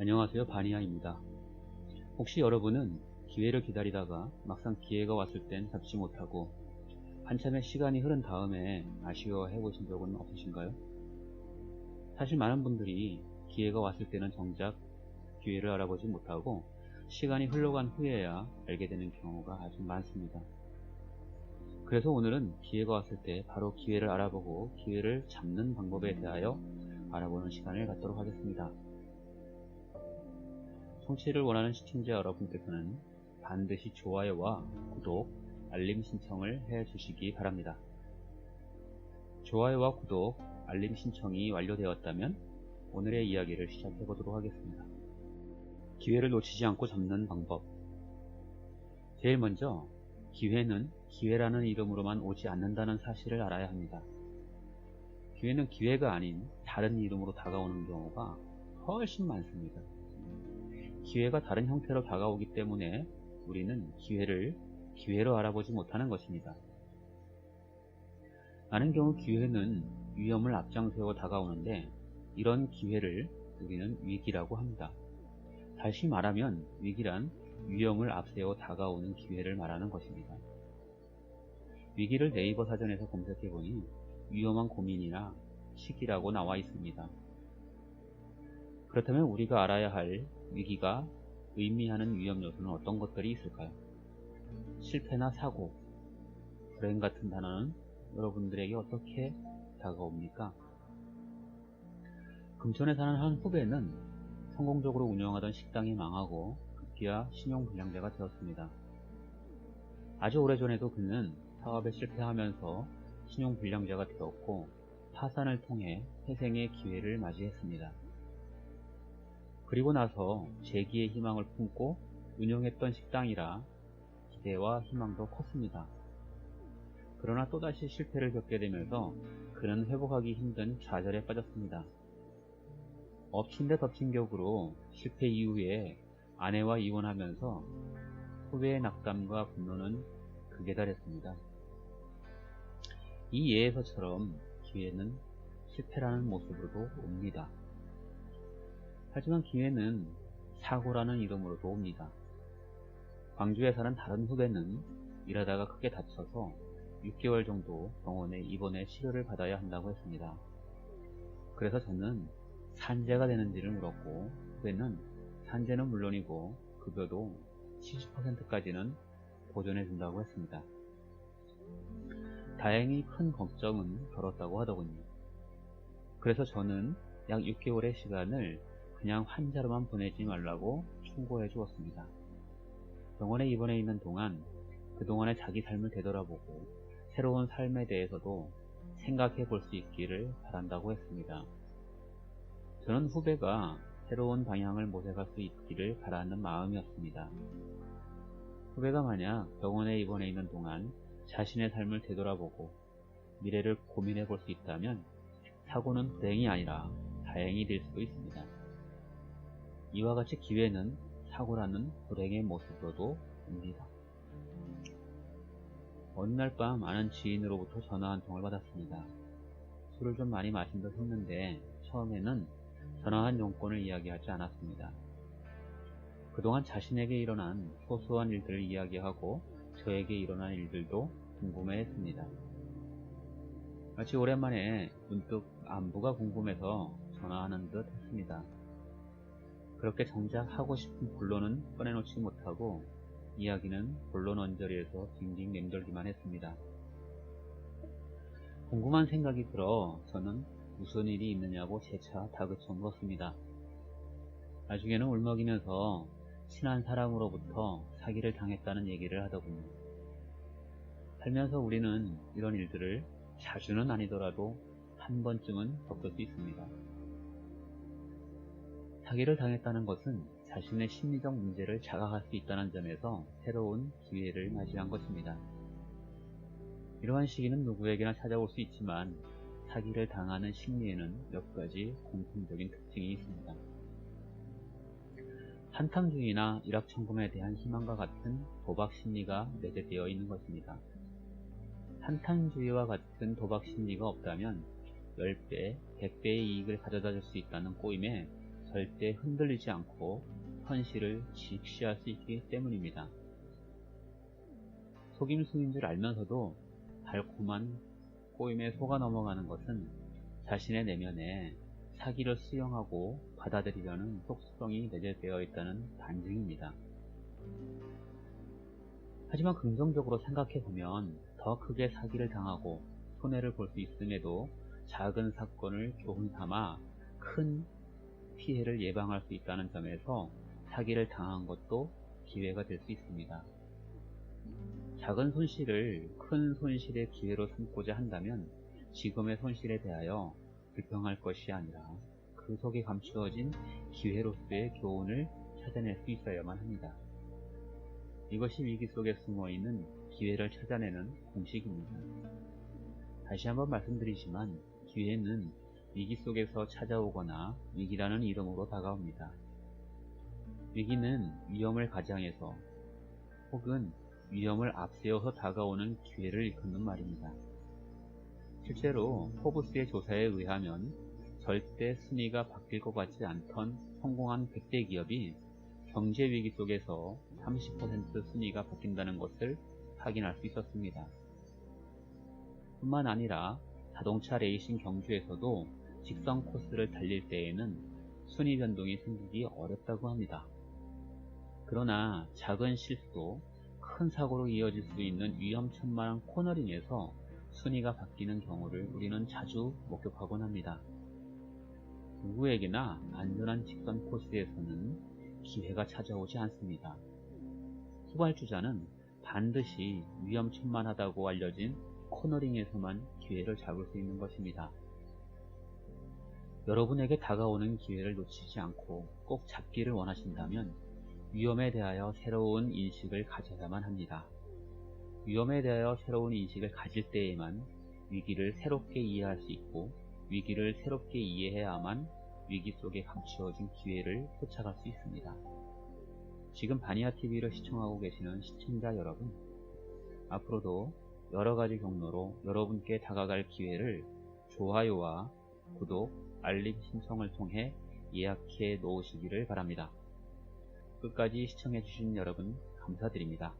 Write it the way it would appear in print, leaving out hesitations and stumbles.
안녕하세요, 바니아입니다. 혹시 여러분은 기회를 기다리다가 막상 기회가 왔을 땐 잡지 못하고 한참의 시간이 흐른 다음에 아쉬워해 보신 적은 없으신가요? 사실 많은 분들이 기회가 왔을 때는 정작 기회를 알아보지 못하고 시간이 흘러간 후에야 알게 되는 경우가 아주 많습니다. 그래서 오늘은 기회가 왔을 때 바로 기회를 알아보고 기회를 잡는 방법에 대하여 알아보는 시간을 갖도록 하겠습니다. 청취를 원하는 시청자 여러분께서는 반드시 좋아요와 구독, 알림 신청을 해 주시기 바랍니다. 좋아요와 구독, 알림 신청이 완료되었다면 오늘의 이야기를 시작해 보도록 하겠습니다. 기회를 놓치지 않고 잡는 방법. 제일 먼저 기회는 기회라는 이름으로만 오지 않는다는 사실을 알아야 합니다. 기회는 기회가 아닌 다른 이름으로 다가오는 경우가 훨씬 많습니다. 기회가 다른 형태로 다가오기 때문에 우리는 기회를 기회로 알아보지 못하는 것입니다. 많은 경우 기회는 위험을 앞장세워 다가오는데 이런 기회를 우리는 위기라고 합니다. 다시 말하면 위기란 위험을 앞세워 다가오는 기회를 말하는 것입니다. 위기를 네이버 사전에서 검색해보니 위험한 고민이나 시기라고 나와 있습니다. 그렇다면 우리가 알아야 할 위기가 의미하는 위험 요소는 어떤 것들이 있을까요? 실패나 사고, 불행 같은 단어는 여러분들에게 어떻게 다가옵니까? 금천에 사는 한 후배는 성공적으로 운영하던 식당이 망하고 급기야 신용불량자가 되었습니다. 아주 오래전에도 그는 사업에 실패하면서 신용불량자가 되었고 파산을 통해 회생의 기회를 맞이했습니다. 그리고 나서 재기의 희망을 품고 운영했던 식당이라 기대와 희망도 컸습니다. 그러나 또다시 실패를 겪게 되면서 그는 회복하기 힘든 좌절에 빠졌습니다. 엎친 데 덮친 격으로 실패 이후에 아내와 이혼하면서 후배의 낙담과 분노는 극에 달했습니다. 이 예에서처럼 기회는 실패라는 모습으로도 옵니다. 하지만 기회는 사고라는 이름으로도 옵니다. 광주에 사는 다른 후배는 일하다가 크게 다쳐서 6개월 정도 병원에 입원해 치료를 받아야 한다고 했습니다. 그래서 저는 산재가 되는지를 물었고 후배는 산재는 물론이고 급여도 70%까지는 보존해 준다고 했습니다. 다행히 큰 걱정은 덜었다고 하더군요. 그래서 저는 약 6개월의 시간을 그냥 환자로만 보내지 말라고 충고해 주었습니다. 병원에 입원해 있는 동안 그동안의 자기 삶을 되돌아보고 새로운 삶에 대해서도 생각해 볼 수 있기를 바란다고 했습니다. 저는 후배가 새로운 방향을 모색할 수 있기를 바라는 마음이었습니다. 후배가 만약 병원에 입원해 있는 동안 자신의 삶을 되돌아보고 미래를 고민해 볼 수 있다면 사고는 불행이 아니라 다행이 될 수도 있습니다. 이와 같이 기회는 사고라는 불행의 모습으로도 옵니다. 어느 날 밤 아는 지인으로부터 전화 한 통을 받았습니다. 술을 좀 많이 마신 듯 했는데 처음에는 전화한 용건을 이야기하지 않았습니다. 그동안 자신에게 일어난 소소한 일들을 이야기하고 저에게 일어난 일들도 궁금해했습니다. 마치 오랜만에 문득 안부가 궁금해서 전화하는 듯 했습니다. 그렇게 정작 하고 싶은 본론은 꺼내놓지 못하고 이야기는 본론 언저리에서 빙빙 맴돌기만 했습니다. 궁금한 생각이 들어 저는 무슨 일이 있느냐고 재차 다그쳐 물었습니다. 나중에는 울먹이면서 친한 사람으로부터 사기를 당했다는 얘기를 하더군요. 살면서 우리는 이런 일들을 자주는 아니더라도 한 번쯤은 겪을 수 있습니다. 사기를 당했다는 것은 자신의 심리적 문제를 자각할 수 있다는 점에서 새로운 기회를 맞이한 것입니다. 이러한 시기는 누구에게나 찾아올 수 있지만 사기를 당하는 심리에는 몇 가지 공통적인 특징이 있습니다. 한탕주의나 일확천금에 대한 희망과 같은 도박 심리가 내재되어 있는 것입니다. 한탕주의와 같은 도박 심리가 없다면 10배, 100배의 이익을 가져다 줄 수 있다는 꼬임에 절대 흔들리지 않고 현실을 직시할 수 있기 때문입니다. 속임수인 줄 알면서도 달콤한 꼬임에 속아 넘어가는 것은 자신의 내면에 사기를 수용하고 받아들이려는 속성이 내재되어 있다는 반증입니다. 하지만 긍정적으로 생각해보면 더 크게 사기를 당하고 손해를 볼 수 있음에도 작은 사건을 교훈 삼아 큰 피해를 예방할 수 있다는 점에서 사기를 당한 것도 기회가 될 수 있습니다. 작은 손실을 큰 손실의 기회로 삼고자 한다면 지금의 손실에 대하여 불평할 것이 아니라 그 속에 감추어진 기회로서의 교훈을 찾아낼 수 있어야만 합니다. 이것이 위기 속에 숨어있는 기회를 찾아내는 공식입니다. 다시 한번 말씀드리지만 기회는 위기 속에서 찾아오거나 위기라는 이름으로 다가옵니다. 위기는 위험을 가장해서 혹은 위험을 앞세워서 다가오는 기회를 일컫는 말입니다. 실제로 포브스의 조사에 의하면 절대 순위가 바뀔 것 같지 않던 성공한 100대 기업이 경제 위기 속에서 30% 순위가 바뀐다는 것을 확인할 수 있었습니다. 뿐만 아니라 자동차 레이싱 경주에서도 직선 코스를 달릴 때에는 순위 변동이 생기기 어렵다고 합니다. 그러나 작은 실수도 큰 사고로 이어질 수 있는 위험천만한 코너링에서 순위가 바뀌는 경우를 우리는 자주 목격하곤 합니다. 누구에게나 안전한 직선 코스에서는 기회가 찾아오지 않습니다. 후발주자는 반드시 위험천만하다고 알려진 코너링에서만 기회를 잡을 수 있는 것입니다. 여러분에게 다가오는 기회를 놓치지 않고 꼭 잡기를 원하신다면 위험에 대하여 새로운 인식을 가져야만 합니다. 위험에 대하여 새로운 인식을 가질 때에만 위기를 새롭게 이해할 수 있고 위기를 새롭게 이해해야만 위기 속에 감추어진 기회를 쫓아갈 수 있습니다. 지금 바니아TV를 시청하고 계시는 시청자 여러분, 앞으로도 여러가지 경로로 여러분께 다가갈 기회를 좋아요와 구독, 알림 신청을 통해 예약해 놓으시기를 바랍니다. 끝까지 시청해주신 여러분 감사드립니다.